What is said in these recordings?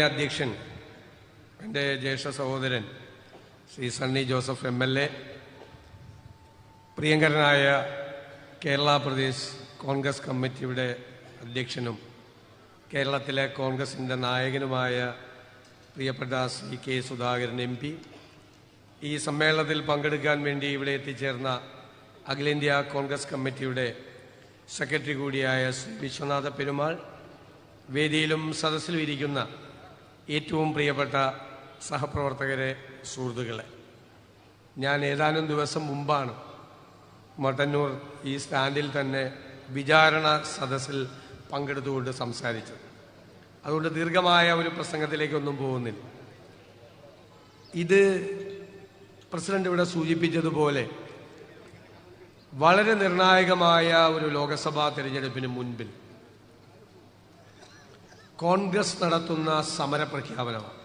അധ്യക്ഷൻ എൻ്റെ ജ്യേഷ്ഠ സഹോദരൻ ശ്രീ സണ്ണി ജോസഫ് MLA, പ്രിയങ്കരനായ കേരള പ്രദേശ് കോൺഗ്രസ് കമ്മിറ്റിയുടെ അധ്യക്ഷനും കേരളത്തിലെ കോൺഗ്രസിൻ്റെ നായകനുമായ പ്രിയപ്പെട്ട ശ്രീ K. സുധാകരൻ MP, ഈ സമ്മേളനത്തിൽ പങ്കെടുക്കാൻ വേണ്ടി ഇവിടെ എത്തിച്ചേർന്ന അഖിലേന്ത്യാ കോൺഗ്രസ് കമ്മിറ്റിയുടെ സെക്രട്ടറി കൂടിയായ ശ്രീ വിശ്വനാഥ പെരുമാൾ, വേദിയിലും സദസ്സിലും ഇരിക്കുന്ന ഏറ്റവും പ്രിയപ്പെട്ട സഹപ്രവർത്തകരെ, സുഹൃത്തുക്കളെ, ഞാൻ ഏതാനും ദിവസം മുമ്പാണ് മട്ടന്നൂർ ഈ സ്റ്റാൻഡിൽ തന്നെ വിചാരണ സദസ്സിൽ പങ്കെടുത്തുകൊണ്ട് സംസാരിച്ചത്. അതുകൊണ്ട് ദീർഘമായ ഒരു പ്രസംഗത്തിലേക്കൊന്നും പോകുന്നില്ല. ഇത് പ്രസിഡന്റ് ഇവിടെ സൂചിപ്പിച്ചതുപോലെ വളരെ നിർണായകമായ ഒരു ലോക്സഭാ തെരഞ്ഞെടുപ്പിന് മുൻപിൽ കോൺഗ്രസ് നടത്തുന്ന സമരപ്രഖ്യാപനമാണ്.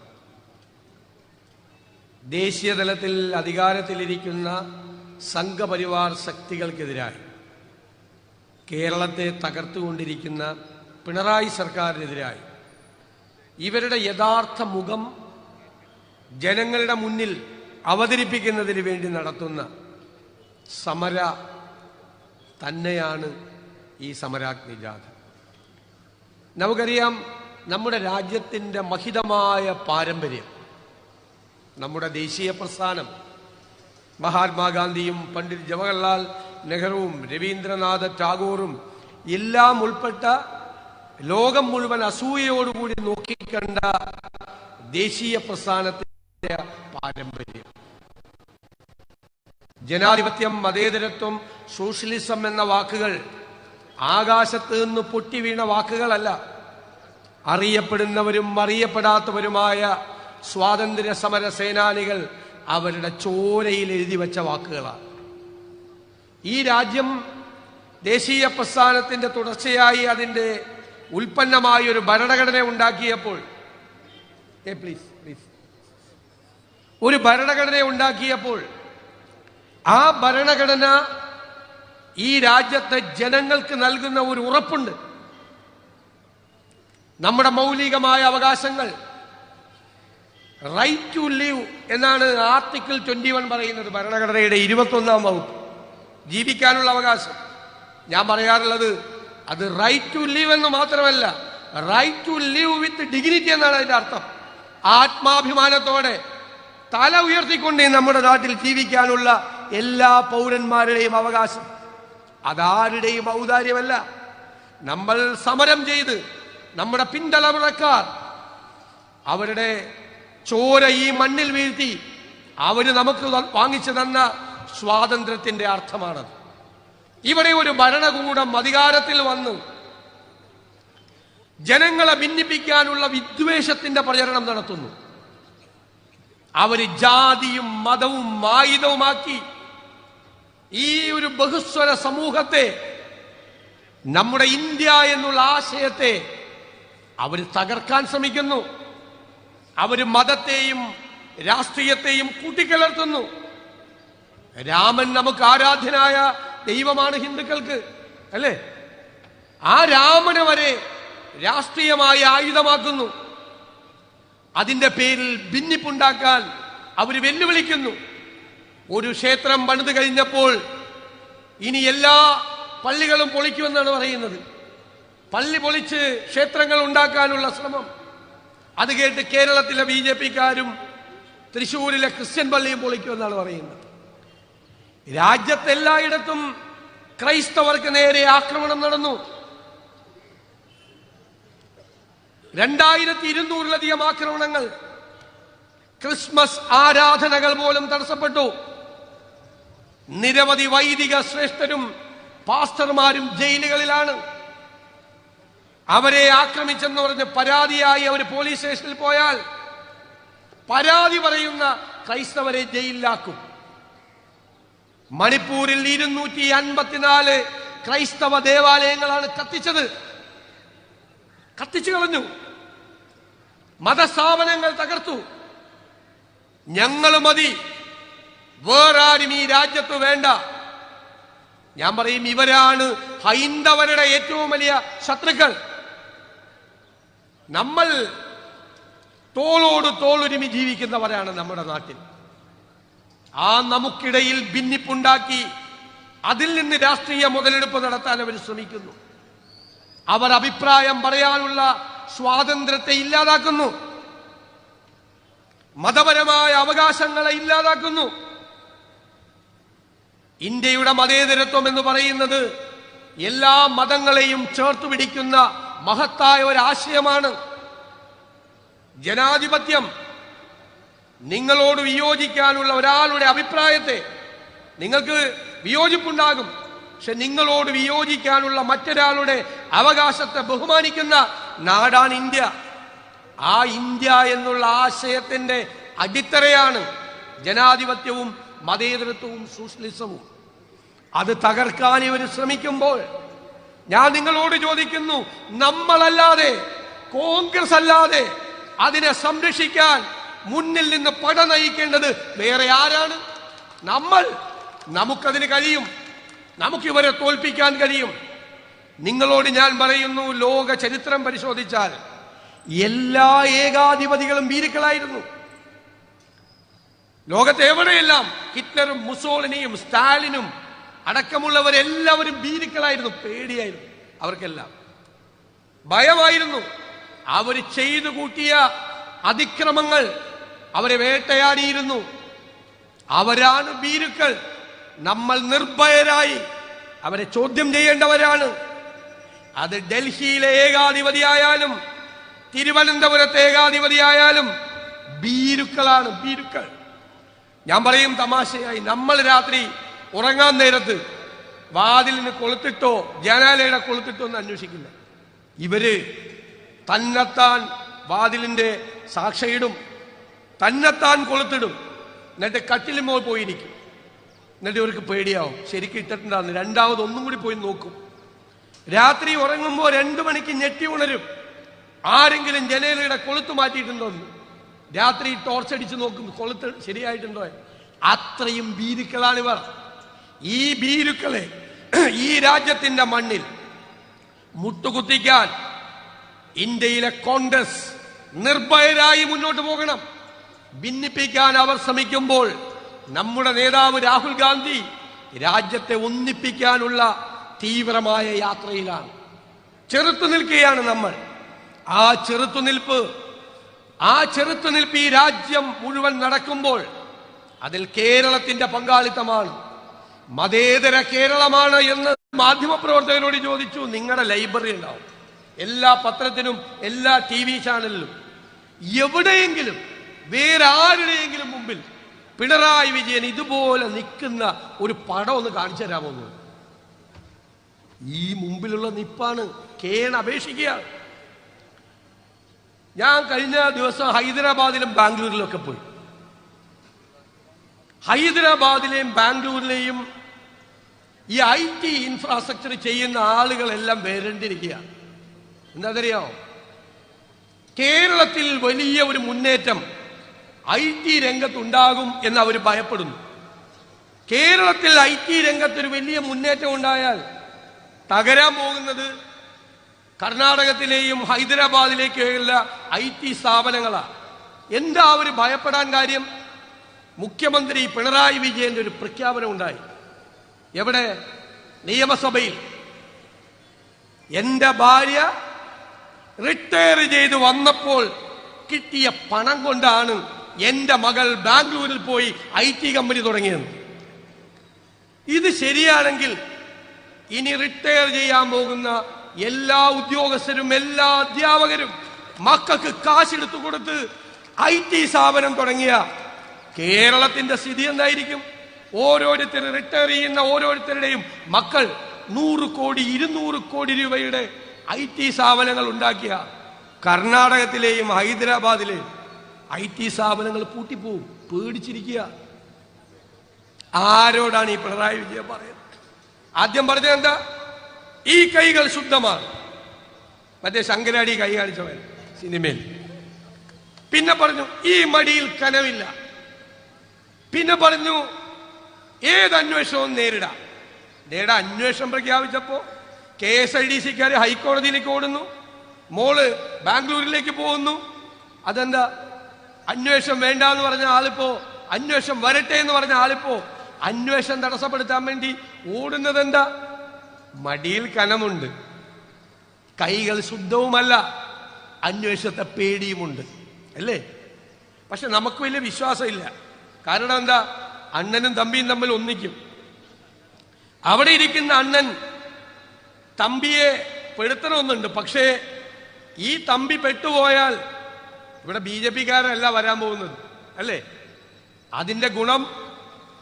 ദേശീയ തലത്തിൽ അധികാരത്തിലിരിക്കുന്ന സംഘപരിവാർ ശക്തികൾക്കെതിരായി കേരളത്തെ തകർത്തുകൊണ്ടിരിക്കുന്ന പിണറായി സർക്കാരിനെതിരായി ഇവരുടെ യഥാർത്ഥ മുഖം ജനങ്ങളുടെ മുന്നിൽ അവതരിപ്പിക്കുന്നതിന് വേണ്ടി നടത്തുന്ന സമര തന്നെയാണ് ഈ സമരാഗ്നി ജാഥ. നമുക്കറിയാം, നമ്മുടെ രാജ്യത്തിൻ്റെ മഹിതമായ പാരമ്പര്യം, നമ്മുടെ ദേശീയ പ്രസ്ഥാനം മഹാത്മാഗാന്ധിയും പണ്ഡിറ്റ് ജവഹർലാൽ നെഹ്റുവും രവീന്ദ്രനാഥ ടാഗോറും എല്ലാം ഉൾപ്പെട്ട ലോകം മുഴുവൻ അസൂയയോടുകൂടി നോക്കിക്കണ്ട ദേശീയ പ്രസ്ഥാനത്തിന്റെ പാരമ്പര്യം. ജനാധിപത്യം, മതേതരത്വം, സോഷ്യലിസം എന്ന വാക്കുകൾ ആകാശത്ത് നിന്ന് പൊട്ടി വീണ വാക്കുകളല്ല. അറിയപ്പെടുന്നവരും അറിയപ്പെടാത്തവരുമായ സ്വാതന്ത്ര്യ സമര സേനാനികൾ അവരുടെ ചോരയിൽ എഴുതി വെച്ച വാക്കുകളാണ്. ഈ രാജ്യം ദേശീയ പ്രസ്ഥാനത്തിന്റെ തുടർച്ചയായി അതിന്റെ ഉൽപ്പന്നമായ ഒരു ഭരണഘടന ഉണ്ടാക്കിയപ്പോൾ ഒരു ഭരണഘടന ഉണ്ടാക്കിയപ്പോൾ ആ ഭരണഘടന ഈ രാജ്യത്തെ ജനങ്ങൾക്ക് നൽകുന്ന ഒരു ഉറപ്പുണ്ട്. നമ്മുടെ മൗലികമായ അവകാശങ്ങൾ, റൈറ്റ് ടു ലിവ് എന്നാണ് ആർട്ടിക്കിൾ 21 പറയുന്നത്. ഭരണഘടനയുടെ 21-ാം വകുപ്പ്, ജീവിക്കാനുള്ള അവകാശം. ഞാൻ പറയാറുള്ളത് അത് റൈറ്റ് ടു ലിവ് എന്ന് മാത്രമല്ല, right to live with dignity എന്നാണ് അതിന്റെ അർത്ഥം. ആത്മാഭിമാനത്തോടെ തല ഉയർത്തിക്കൊണ്ട് നമ്മുടെ നാട്ടിൽ ജീവിക്കാനുള്ള എല്ലാ പൗരന്മാരുടെയും അവകാശം. അതാരുടെയും ഔദാര്യമല്ല. നമ്മൾ സമരം ചെയ്ത് നമ്മുടെ പിന്തലമുറക്കാർ അവരുടെ ചോര ഈ മണ്ണിൽ വീഴ്ത്തി അവര് നമുക്ക് വാങ്ങിച്ചു തന്ന സ്വാതന്ത്ര്യത്തിന്റെ അർത്ഥമാണത്. ഇവിടെ ഒരു ഭരണകൂടം അധികാരത്തിൽ വന്ന് ജനങ്ങളെ ഭിന്നിപ്പിക്കാനുള്ള വിദ്വേഷത്തിന്റെ പ്രചരണം നടത്തുന്നു. അവര് ജാതിയും മതവും ആയുധവുമാക്കി ഈ ഒരു ബഹുസ്വര സമൂഹത്തെ, നമ്മുടെ ഇന്ത്യ എന്നുള്ള ആശയത്തെ അവര് തകർക്കാൻ ശ്രമിക്കുന്നു. അവര് മതത്തെയും രാഷ്ട്രീയത്തെയും കൂട്ടിക്കലർത്തുന്നു. രാമൻ നമുക്ക് ആരാധ്യനായ ദൈവമാണ് ഹിന്ദുക്കൾക്ക്, അല്ലേ? ആ രാമനെ വരെ രാഷ്ട്രീയമായി ആയുധമാക്കുന്നു. അതിന്റെ പേരിൽ ഭിന്നിപ്പുണ്ടാക്കാൻ അവര് വെല്ലുവിളിക്കുന്നു. ഒരു ക്ഷേത്രം പണിത് കഴിഞ്ഞപ്പോൾ ഇനി എല്ലാ പള്ളികളും പൊളിക്കുമെന്നാണ് പറയുന്നത്. പള്ളി പൊളിച്ച് ക്ഷേത്രങ്ങൾ ഉണ്ടാക്കാനുള്ള ശ്രമം. അത് കേട്ട് കേരളത്തിലെ BJP-ക്കാരും തൃശ്ശൂരിലെ ക്രിസ്ത്യൻ പള്ളിയും പൊളിക്കുമെന്നാണ് പറയുന്നത്. രാജ്യത്തെല്ലായിടത്തും ക്രൈസ്തവർക്ക് നേരെ ആക്രമണം നടന്നു. 2200-ലധികം ആക്രമണങ്ങൾ. ക്രിസ്മസ് ആരാധനകൾ പോലും തടസ്സപ്പെട്ടു. നിരവധി വൈദിക ശ്രേഷ്ഠരും പാസ്റ്റർമാരും ജയിലുകളിലാണ്. അവരെ ആക്രമിച്ചെന്ന് പറഞ്ഞ് പരാതിയായി അവർ പോലീസ് സ്റ്റേഷനിൽ പോയാൽ പരാതി പറയുന്ന ക്രൈസ്തവരെ ജയിലിലാക്കും. മണിപ്പൂരിൽ 254 ക്രൈസ്തവ ദേവാലയങ്ങളാണ് കത്തിച്ചു കളഞ്ഞു. മതസ്ഥാപനങ്ങൾ തകർത്തു. ഞങ്ങൾ മതി, വേറാരും ഈ രാജ്യത്ത് വേണ്ട ഞാൻ പറയും, ഇവരാണ് ഹൈന്ദവരുടെ ഏറ്റവും വലിയ ശത്രുക്കൾ. നമ്മൾ തോളോട് തോളൊരുമി ജീവിക്കുന്നവരാണ് നമ്മുടെ നാട്ടിൽ. ആ നമുക്കിടയിൽ ഭിന്നിപ്പുണ്ടാക്കി അതിൽ നിന്ന് രാഷ്ട്രീയ മുതലെടുപ്പ് നടത്താൻ അവർ ശ്രമിക്കുന്നു. അവർ അഭിപ്രായം പറയാനുള്ള സ്വാതന്ത്ര്യത്തെ ഇല്ലാതാക്കുന്നു, മതപരമായ അവകാശങ്ങളെ ഇല്ലാതാക്കുന്നു. ഇന്ത്യയുടെ മതേതരത്വം എന്ന് പറയുന്നത് എല്ലാ മതങ്ങളെയും ചേർത്ത് പിടിക്കുന്ന മഹത്തായ ഒരാശയമാണ്. ജനാധിപത്യം നിങ്ങളോട് വിയോജിക്കാനുള്ള ഒരാളുടെ അഭിപ്രായത്തെ, നിങ്ങൾക്ക് വിയോജിപ്പുണ്ടാകും, പക്ഷെ നിങ്ങളോട് വിയോജിക്കാനുള്ള മറ്റൊരാളുടെ അവകാശത്തെ ബഹുമാനിക്കുന്ന നാടാണ് ഇന്ത്യ. ആ ഇന്ത്യ എന്നുള്ള ആശയത്തിന്റെ അടിത്തറയാണ് ജനാധിപത്യവും മതേതരത്വവും സോഷ്യലിസവും. അത് തകർക്കാൻ ഇവർ ശ്രമിക്കുമ്പോൾ ഞാൻ നിങ്ങളോട് ചോദിക്കുന്നു, നമ്മളല്ലാതെ, കോൺഗ്രസ് അല്ലാതെ അതിനെ സംരക്ഷിക്കാൻ മുന്നിൽ നിന്ന് പട നയിക്കേണ്ടത് വേറെ ആരാണ്? നമ്മൾ. നമുക്കതിന് കഴിയും, നമുക്കിവരെ തോൽപ്പിക്കാൻ കഴിയും. നിങ്ങളോട് ഞാൻ പറയുന്നു, ലോക ചരിത്രം പരിശോധിച്ചാൽ എല്ലാ ഏകാധിപതികളും ഭീരുക്കളായിരുന്നു. ലോകത്തെ എവിടെയെല്ലാം ഹിറ്റ്ലറും മുസോളിനിയും സ്റ്റാലിനും അടക്കമുള്ളവരെല്ലാവരും ഭീരുക്കളായിരുന്നു. പേടിയായിരുന്നു, അവർക്കെല്ലാം ഭയമായിരുന്നു. അവർ ചെയ്തു കൂട്ടിയ അതിക്രമങ്ങൾ അവരെ വേട്ടയാടിയിരുന്നു. അവരാണ് ഭീരുക്കൾ. നമ്മൾ നിർഭയരായി അവരെ ചോദ്യം ചെയ്യേണ്ടവരാണ്. അത് ഡൽഹിയിലെ ഏകാധിപതിയായാലും തിരുവനന്തപുരത്തെ ഏകാധിപതിയായാലും ഭീരുക്കളാണ്, ഭീരുക്കൾ. ഞാൻ പറയും തമാശയായി, നമ്മൾ രാത്രി ഉറങ്ങാൻ നേരത്ത് വാതിലിന് കൊളുത്തിട്ടോ ജനാലയുടെ കൊളുത്തിട്ടോ എന്ന് അന്വേഷിക്കില്ല. ഇവര് തന്നെത്താൻ വാതിലിന്റെ സാക്ഷയിടും, തന്നെത്താൻ കൊളുത്തിടും, എന്നിട്ട് കട്ടിലുമ്പോൾ പോയിരിക്കും. എന്നിട്ട് ഇവർക്ക് പേടിയാവും, ശരിക്കും ഇട്ടിട്ടുണ്ടാകുന്നു. രണ്ടാമത് ഒന്നും കൂടി പോയി നോക്കും. രാത്രി ഉറങ്ങുമ്പോൾ 2 മണിക്ക് ഞെട്ടി ഉണരും, ആരെങ്കിലും ജനലയുടെ കൊളുത്ത് മാറ്റിയിട്ടുണ്ടോ എന്ന്. രാത്രി ടോർച്ചടിച്ച് നോക്കും, കൊളുത്ത് ശരിയായിട്ടുണ്ടോ. അത്രയും ഭീരുക്കളാണിവർ. ഈ ഭീരുക്കളെ ഈ രാജ്യത്തിന്റെ മണ്ണിൽ മുട്ടുകുത്തിക്കാൻ ഇന്ത്യയിലെ കോൺഗ്രസ് നിർഭയരായി മുന്നോട്ട് പോകണം. ഭിന്നിപ്പിക്കാൻ അവർ ശ്രമിക്കുമ്പോൾ നമ്മുടെ നേതാവ് രാഹുൽ ഗാന്ധി രാജ്യത്തെ ഒന്നിപ്പിക്കാനുള്ള തീവ്രമായ യാത്രയിലാണ്. ചെറുത്തു നിൽക്കുകയാണ് നമ്മൾ. ആ ചെറുത്തുനിൽപ്പ് ഈ രാജ്യം മുഴുവൻ നടക്കുമ്പോൾ അതിൽ കേരളത്തിന്റെ പങ്കാളിത്തമാണ്. മതേതര കേരളമാണ് എന്ന് മാധ്യമപ്രവർത്തകരോട് ചോദിച്ചു. നിങ്ങളുടെ ലൈബ്രറി ഉണ്ടാവും, എല്ലാ പത്രത്തിനും എല്ലാ TV ചാനലിലും. എവിടെയെങ്കിലും വേറെ ആരുടെയെങ്കിലും മുമ്പിൽ പിണറായി വിജയൻ ഇതുപോലെ നിൽക്കുന്ന ഒരു പടം ഒന്ന് കാണിച്ചു തരാമോ? ഈ മുമ്പിലുള്ള നിപ്പാണ്. അപേക്ഷിക്കുക. ഞാൻ കഴിഞ്ഞ ദിവസം ഹൈദരാബാദിലും ബാംഗ്ലൂരിലും ഒക്കെ പോയി. ഹൈദരാബാദിലെയും ബാംഗ്ലൂരിലെയും ഈ IT ഇൻഫ്രാസ്ട്രക്ചർ ചെയ്യുന്ന ആളുകളെല്ലാം വരേണ്ടിയിരിക്കുകയാണ്. എന്താണെന്നറിയാമോ? കേരളത്തിൽ വലിയ ഒരു മുന്നേറ്റം IT രംഗത്തുണ്ടാകും എന്ന് അവർ ഭയപ്പെടുന്നു. കേരളത്തിൽ IT രംഗത്തൊരു വലിയ മുന്നേറ്റം ഉണ്ടായാൽ തകരാൻ പോകുന്നത് കർണാടകത്തിലെയും ഹൈദരാബാദിലേക്കുള്ള IT സ്ഥാപനങ്ങളാണ്. എന്താ അവർ ഭയപ്പെടാൻ കാര്യം? മുഖ്യമന്ത്രി പിണറായി വിജയന്റെ ഒരു പ്രഖ്യാപനം ഉണ്ടായി. എവിടെ? നിയമസഭയിൽ. എന്റെ ഭാര്യ റിട്ടയർ ചെയ്ത് വന്നപ്പോൾ കിട്ടിയ പണം കൊണ്ടാണ് എന്റെ മകൾ ബാംഗ്ലൂരിൽ പോയി IT കമ്പനി തുടങ്ങിയത്. ഇത് ശരിയാണെങ്കിൽ ഇനി റിട്ടയർ ചെയ്യാൻ പോകുന്ന എല്ലാ ഉദ്യോഗസ്ഥരും എല്ലാ അധ്യാപകരും മക്കൾക്ക് കാശെടുത്തു കൊടുത്ത് IT സ്ഥാപനം തുടങ്ങിയ കേരളത്തിന്റെ സ്ഥിതി എന്തായിരിക്കും? ഓരോരുത്തർ റിട്ടയർ ചെയ്യുന്ന ഓരോരുത്തരുടെയും മക്കൾ 100 കോടി 200 കോടി രൂപയുടെ IT സ്ഥാപനങ്ങൾ ഉണ്ടാക്കിയ കർണാടകത്തിലെയും ഹൈദരാബാദിലെയും IT സ്ഥാപനങ്ങൾ പൂട്ടിപ്പോവും. പേടിച്ചിരിക്കുക. ആരോടാണ് ഈ പിണറായി വിജയൻ പറയുന്നത്? ആദ്യം പറഞ്ഞത് എന്താ? ഈ കൈകൾ ശുദ്ധമാണ്, മറ്റേ ശങ്കരാടി കൈ കാണിച്ചവൻ സിനിമയിൽ. പിന്നെ പറഞ്ഞു ഈ മടിയിൽ കനവില്ല. പിന്നെ പറഞ്ഞു ഏത് അന്വേഷണവും നേരിടാം. ഡേയുടെ അന്വേഷണം പ്രഖ്യാപിച്ചപ്പോ KSIDCക്കാര് ഹൈക്കോടതിയിലേക്ക് ഓടുന്നു, മോള് ബാംഗ്ലൂരിലേക്ക് പോകുന്നു. അതെന്താ? അന്വേഷണം വേണ്ട എന്ന് പറഞ്ഞ ആളിപ്പോ അന്വേഷണം വരട്ടെ എന്ന് പറഞ്ഞ ആളിപ്പോ അന്വേഷണം തടസ്സപ്പെടുത്താൻ വേണ്ടി ഓടുന്നത് എന്താ? മടിയിൽ കനമുണ്ട്, കൈകൾ ശുദ്ധവുമല്ല, അന്വേഷണത്തെ പേടിയുമുണ്ട്, അല്ലേ? പക്ഷെ നമുക്ക് വലിയ വിശ്വാസമില്ല. കാരണം എന്താ? അണ്ണനും തമ്പിയും തമ്മിൽ ഒന്നിക്കും. അവിടെ ഇരിക്കുന്ന അണ്ണൻ തമ്പിയെ പെടുത്തണമെന്നുണ്ട്. പക്ഷേ ഈ തമ്പി പെട്ടുപോയാൽ ഇവിടെ BJPക്കാരല്ല വരാൻ പോകുന്നത്, അല്ലേ? അതിന്റെ ഗുണം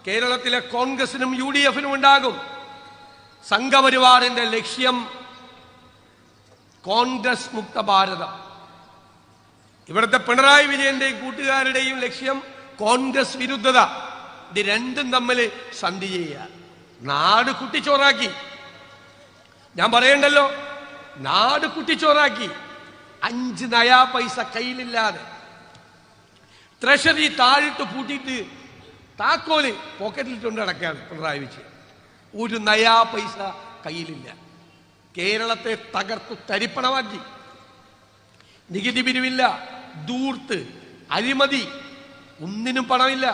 കേരളത്തിലെ കോൺഗ്രസിനും UDF-നും ഉണ്ടാകും. സംഘപരിവാറിന്റെ ലക്ഷ്യം കോൺഗ്രസ് മുക്ത ഭാരതം. ഇവിടുത്തെ പിണറായി വിജയന്റെയും കൂട്ടുകാരുടെയും ലക്ഷ്യം കോൺഗ്രസ് വിരുദ്ധത. ഇത് രണ്ടും തമ്മിൽ സന്ധി ചെയ്യുക. നാട് കുട്ടിച്ചോറാക്കി. ഞാൻ പറയണ്ടല്ലോ, നാട് കുട്ടിച്ചോറാക്കി. 5 നയാ പൈസ കയ്യിലില്ലാതെ ട്രഷറി താഴിട്ട് പൂട്ടിയിട്ട് താക്കോല് പോക്കറ്റിലിട്ടുണ്ട് നടക്കുകയാണ് പിണറായി വിജയൻ. 1 നയാ പൈസ കയ്യിലില്ല. കേരളത്തെ തകർത്തു തരിപ്പണമാക്കി. നികുതി പിരിവില്ല, ദൂർത്ത്, അഴിമതി, ഒന്നിനും പണമില്ല.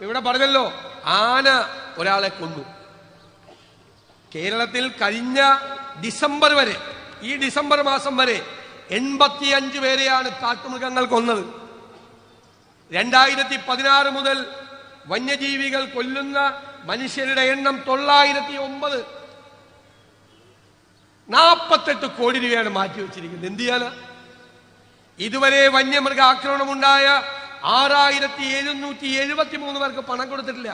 ഇവിടെ പറഞ്ഞല്ലോ, ആന ഒരാളെ കൊന്നു. കേരളത്തിൽ കഴിഞ്ഞ ഡിസംബർ വരെ, ഈ ഡിസംബർ മാസം വരെ 85 പേരെയാണ് കാട്ടുമൃഗങ്ങൾ കൊന്നത്. 2016 മുതൽ വന്യജീവികൾ കൊല്ലുന്ന മനുഷ്യരുടെ എണ്ണം 909. 48 കോടി രൂപയാണ് മാറ്റിവെച്ചിരിക്കുന്നത്. എന്ത് ചെയ്യാനാ? ഇതുവരെ വന്യമൃഗ ആക്രമണമുണ്ടായ 6773 പേർക്ക് പണം കൊടുത്തിട്ടില്ല.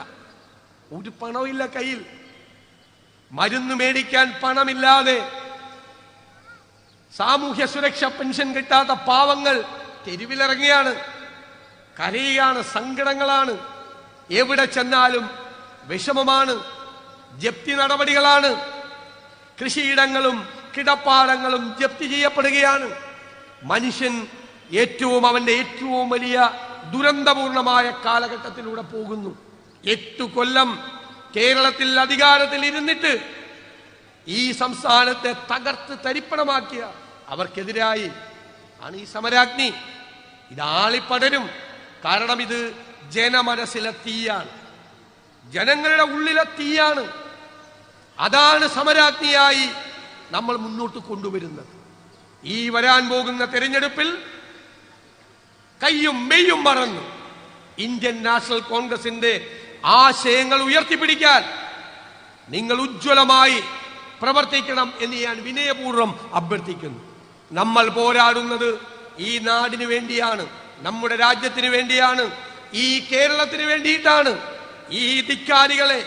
ഒരു പണമില്ല കയ്യിൽ. മരുന്ന് മേടിക്കാൻ പണമില്ലാതെ സാമൂഹ്യ സുരക്ഷ പെൻഷൻ കിട്ടാത്ത പാവങ്ങൾ തെരുവിലിറങ്ങിയാണ്, കരയുകയാണ്, സങ്കടങ്ങളാണ്. എവിടെ ചെന്നാലും വിഷമമാണ്, ജപ്തി നടപടികളാണ്. കൃഷിയിടങ്ങളും കിടപ്പാടങ്ങളും ജപ്തി ചെയ്യപ്പെടുകയാണ്. മനുഷ്യൻ അവന്റെ ഏറ്റവും വലിയ ദുരന്തപൂർണമായ കാലഘട്ടത്തിലൂടെ പോകുന്നു. 8 കൊല്ലം കേരളത്തിൽ അധികാരത്തിൽ ഇരുന്നിട്ട് ഈ സംസ്ഥാനത്തെ തകർത്ത് തരിപ്പണമാക്കിയ അവർക്കെതിരായി ആണ് ഈ സമരാഗ്നി. ഇതാളിപ്പടരും. കാരണം ഇത് ജനമനസ്സിലെ തീയാണ്, ജനങ്ങളുടെ ഉള്ളിലെ തീയാണ്. അതാണ് സമരാഗ്നിയായി നമ്മൾ മുന്നോട്ട് കൊണ്ടുവരുന്നത്. ഈ വരാൻ പോകുന്ന തെരഞ്ഞെടുപ്പിൽ കയ്യും മെയ്യും മറന്ന് ഇന്ത്യൻ നാഷണൽ കോൺഗ്രസിന്റെ ആശയങ്ങൾ ഉയർത്തിപ്പിടിക്കാൻ നിങ്ങൾ ഉജ്ജ്വലമായി പ്രവർത്തിക്കണം എന്ന് ഞാൻ വിനയപൂർവ്വം അഭ്യർത്ഥിക്കുന്നു. നമ്മൾ പോരാടുന്നത് ഈ നാടിന് വേണ്ടിയാണ്, നമ്മുടെ രാജ്യത്തിന് വേണ്ടിയാണ്, ഈ കേരളത്തിന് വേണ്ടിയിട്ടാണ്. ഈ ധിക്കാരികളെ,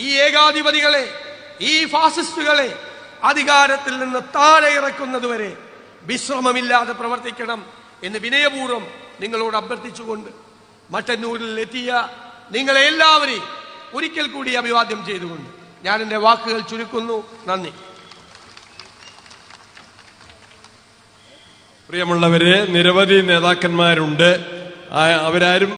ഈ ഏകാധിപതികളെ, ഈ ഫാസിസ്റ്റുകളെ അധികാരത്തിൽ നിന്ന് താഴെ ഇറക്കുന്നതുവരെ വിശ്രമമില്ലാതെ പ്രവർത്തിക്കണം എന്ന് വിനയപൂർവ്വം നിങ്ങളോട് അഭ്യർത്ഥിച്ചുകൊണ്ട് മട്ടന്നൂരിൽ എത്തിയ നിങ്ങളെ എല്ലാവരെയും ഒരിക്കൽ കൂടി അഭിവാദ്യം ചെയ്തുകൊണ്ട് ഞാൻ എൻ്റെ വാക്കുകൾ ചുരുക്കുന്നു. നന്ദി. പ്രിയമുള്ളവരെ, നിരവധി നേതാക്കന്മാരുണ്ട്. അവരാരും